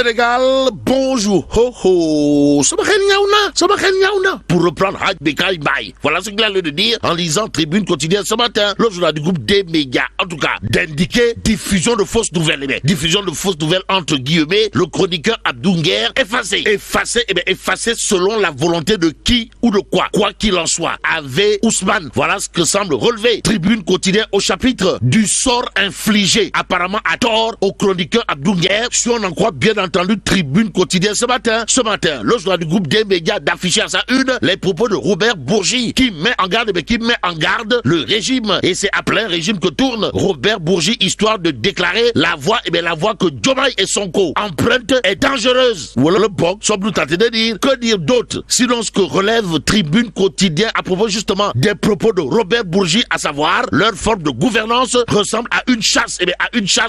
Sénégal, bonjour. Ho ho. Pour reprendre Haj Bekai Bay. Voilà ce qu'il a lieu de dire en lisant Tribune quotidienne ce matin. Le journal du groupe des médias, en tout cas, d'indiquer diffusion de fausses nouvelles. Diffusion de fausses nouvelles entre guillemets. Le chroniqueur Abdou Nguer effacé. Effacé selon la volonté de qui ou de quoi. Quoi qu'il en soit. Ave Ousmane. Voilà ce que semble relever Tribune quotidienne au chapitre du sort infligé apparemment à tort au chroniqueur Abdou Nguer. Si on en croit bien entendu Tribune quotidienne ce matin, le journal du groupe des médias d'afficher à sa une les propos de Robert Bourgi qui met en garde le régime, et c'est à plein régime que tourne Robert Bourgi, histoire de déclarer la voie que Diomaye et Sonko empruntent est dangereuse. Voilà le bon, sommes-nous tentés de dire. Que dire d'autre sinon ce que relève Tribune quotidienne à propos justement des propos de Robert Bourgi, à savoir leur forme de gouvernance ressemble à une chasse,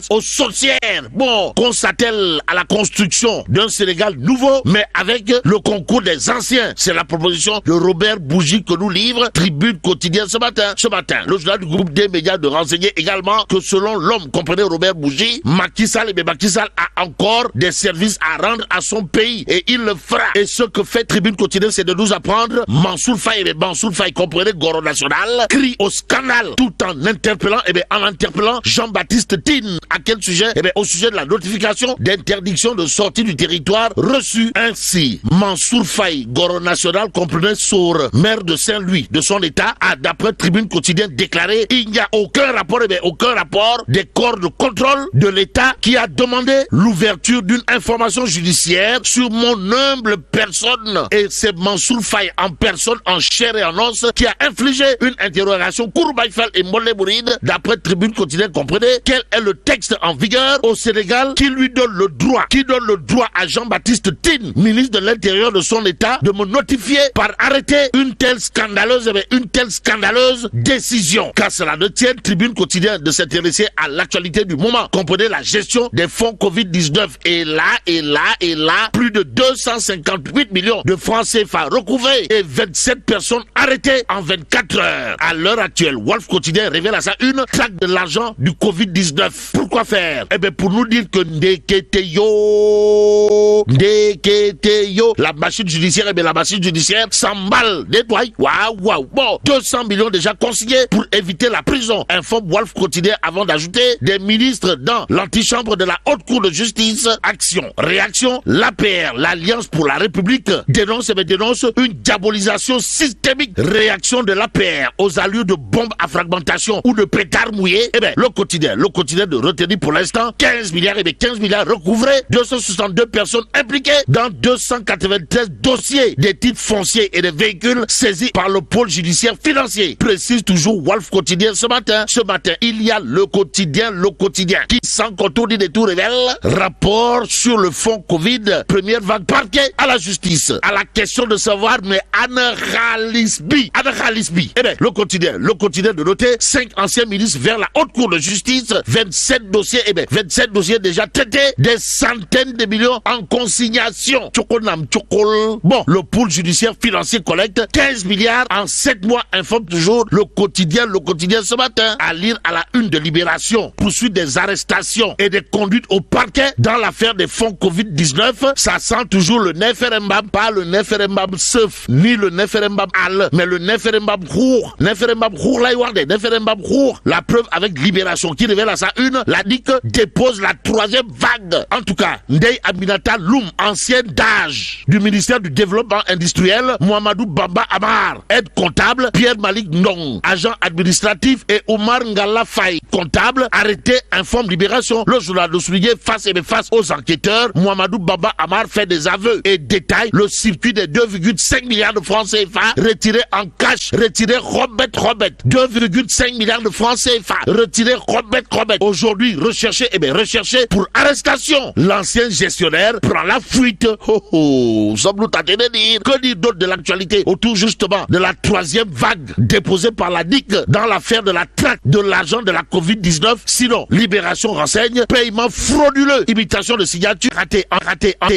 aux sorcières. Bon, qu'on s'attelle à la construction d'un Sénégal nouveau, mais avec le concours des anciens. C'est la proposition de Robert Bourgi que nous livre Tribune quotidienne ce matin. Le journal du groupe des médias de renseigner également que selon l'homme, comprenez Robert Bourgi, Macky Sall a encore des services à rendre à son pays et il le fera. Et ce que fait Tribune quotidienne, c'est de nous apprendre Mansour Faye, comprenez Goro National, crie au scandale tout en interpellant Jean-Baptiste Tine. À quel sujet? Au sujet de la notification d'interdiction de sortie du territoire reçue. Ainsi, Mansour Faye, Goro National, comprenez Sour, maire de Saint-Louis, de son état, a d'après Tribune quotidienne déclaré il n'y a aucun rapport des corps de contrôle de l'état qui a demandé l'ouverture d'une information judiciaire sur mon humble personne. Et c'est Mansour Faye en personne, en chair et en os, qui a infligé une interrogation Kourbaïfal et Mollé-Bouride. D'après Tribune quotidienne, comprenez quel est le texte en vigueur au Sénégal qui donne le droit à Jean-Baptiste Tine, ministre de l'Intérieur de son état, de me notifier par arrêté une telle scandaleuse décision. Car cela ne tienne, Tribune quotidienne de s'intéresser à l'actualité du moment. Comprenez la gestion des fonds Covid-19. Et là, plus de 258 millions de francs CFA recouvrés et 27 personnes arrêtées en 24 heures. À l'heure actuelle, Wolf quotidien révèle à sa une traque de l'argent du Covid-19. Pourquoi faire? Pour nous dire que Ndeketeyo, la machine judiciaire s'emballe, nettoie. Waouh. Bon, 200 millions déjà consignés pour éviter la prison. Informe Wolf quotidien avant d'ajouter des ministres dans l'antichambre de la haute cour de justice. Action, réaction, l'APR, l'Alliance pour la République, dénonce une diabolisation systémique. Réaction de l'APR aux allures de bombes à fragmentation ou de pétards mouillés. Le quotidien de retenir pour l'instant 15 milliards recouvrés, 262 personnes impliquées dans 293 dossiers des titres fonciers et des véhicules saisis par le pôle judiciaire financier. Précise toujours Wolf quotidien ce matin, il y a le quotidien qui sans contour ni détour révèle rapport sur le fonds Covid, première vague parquet à la justice. À la question de savoir, mais Anna Khalisbi. Le quotidien de noter 5 anciens ministres vers la haute cour de justice, 27 dossiers déjà traités, des centaines de millions en consignation. Bon, le pôle judiciaire financier collecte 15 milliards en 7 mois, informe toujours le quotidien ce matin. À lire à la une de Libération, poursuite des arrestations et des conduites au parquet dans l'affaire des fonds Covid-19. Ça sent toujours le Neferembam, pas le Neferembam Seuf, ni le Neferembam Al, mais le Neferembam Rour. La preuve avec Libération qui révèle à sa une, la DIC dépose la 3e vague. En tout cas, Ndeye Aminata Loum, ancienne d'âge du ministère du Développement industriel, Mohamedou Bamba Amar, aide comptable, Pierre Malik Ndong, agent administratif, et Omar Ngalla Faye, comptable, arrêté, informe Libération. Le journal de souligner face aux enquêteurs, Mohamedou Bamba Amar fait des aveux et détaille le circuit des 2,5 milliards de francs CFA retirés en cash, retirés Robert. 2,5 milliards de francs CFA retirés Robert. Aujourd'hui recherché pour arrestation. L'ancien gestionnaire prend la fuite. Sommes-nous tentés de dire? Que dire d'autre de l'actualité autour justement de la 3e vague déposée par la DIC dans l'affaire de la traque de l'argent de la Covid-19? Sinon, Libération renseigne paiement frauduleux, imitation de signature raté,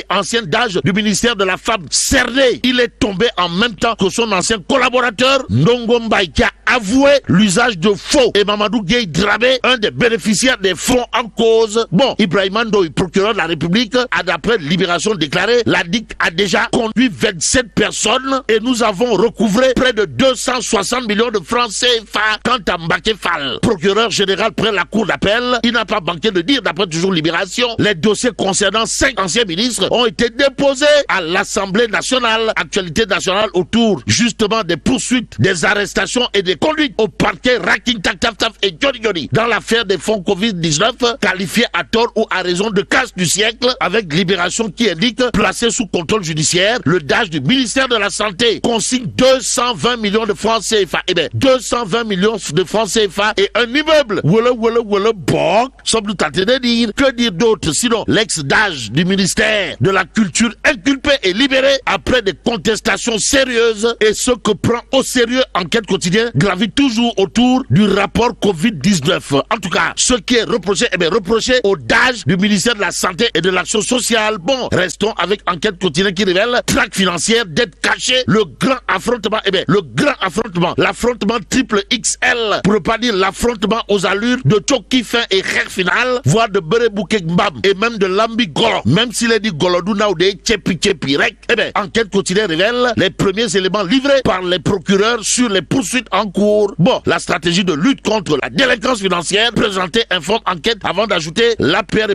ancienne d'âge du ministère de la Femme cerné. Il est tombé en même temps que son ancien collaborateur Ndongo Mbaye qui a avoué l'usage de faux, et Mamadou Gueye Dramé, un des bénéficiaires des fonds en cause. Bon, Ibrahima Ndoye, procureur de la République République a d'après Libération déclaré, la DIC a déjà conduit 27 personnes et nous avons recouvré près de 260 millions de francs CFA. Quant à Mbaké Fall, procureur général près la cour d'appel, il n'a pas manqué de dire, d'après toujours Libération, les dossiers concernant 5 anciens ministres ont été déposés à l'Assemblée nationale. Actualité nationale autour justement des poursuites, des arrestations et des conduites au parquet Raking Tak Taf Taf et Johnny Johnny dans l'affaire des fonds Covid-19 qualifiés à tort ou à raison de casse du siècle, avec Libération qui indique placé sous contrôle judiciaire, le DAGE du ministère de la Santé consigne 220 millions de francs CFA. Eh bien, 220 millions de francs CFA et un immeuble. Bon, sommes-nous tentés de dire. Que dire d'autre sinon l'ex-DAGE du ministère de la Culture inculpé et libéré après des contestations sérieuses, et ce que prend au sérieux Enquête Quotidien gravite toujours autour du rapport Covid-19. En tout cas, ce qui est reproché, reproché au DAGE du ministère de la Santé et de l'Action sociale. Bon, restons avec Enquête Quotidien qui révèle traque financière, dette cachée, le grand affrontement, l'affrontement triple XL, pour ne pas dire l'affrontement aux allures de Choki fin et Rek final, voire de Berebouke Mbam et même de Lambi Golo. Même s'il est dit Goloduna ou de Tchepi Rek, Enquête Quotidien révèle les premiers éléments livrés par les procureurs sur les poursuites en cours. Bon, la stratégie de lutte contre la délinquance financière présentée informe Enquête avant d'ajouter l'APR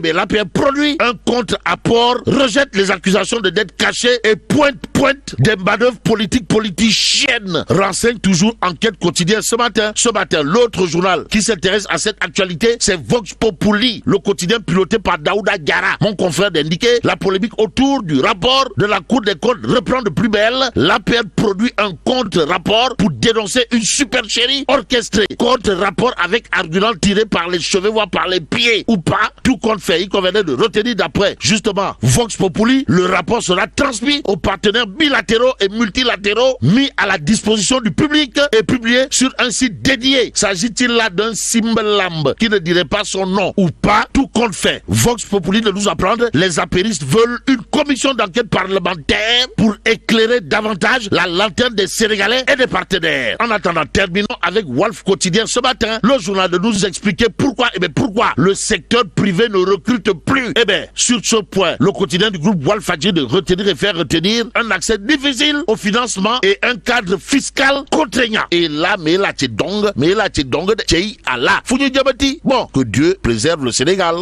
produit un contre-apport, rejette les accusations de dette cachée et pointe des manœuvres politiciennes. Renseigne toujours Enquête Quotidien ce matin, l'autre journal qui s'intéresse à cette actualité, c'est Vox Populi, le quotidien piloté par Daouda Gara. Mon confrère d'indiquer la polémique autour du rapport de la Cour des comptes reprend de plus belle. L'APR produit un contre-rapport pour dénoncer une supercherie orchestrée. Contre-rapport avec argument tiré par les cheveux, voire par les pieds ou pas. Tout compte fait, il convenait de retenir d'après justement Vox Populi, le rapport sera transmis aux partenaires bilatéraux et multilatéraux, mis à la disposition du public et publié sur un site dédié. S'agit-il là d'un Simbalamb qui ne dirait pas son nom ou pas? Tout compte fait. Vox Populi de nous apprendre, les apéristes veulent une commission d'enquête parlementaire pour éclairer davantage la lanterne des Sénégalais et des partenaires. En attendant, terminons avec Walf Quotidien ce matin, le journal de nous expliquer pourquoi le secteur privé ne recrute plus. Sur ce point, le quotidien du groupe Walf a dit de retenir et faire retenir un accès difficile au financement et un cadre fiscal contraignant. Et là, mais là, c'est donc, bon, que Dieu préserve le Sénégal.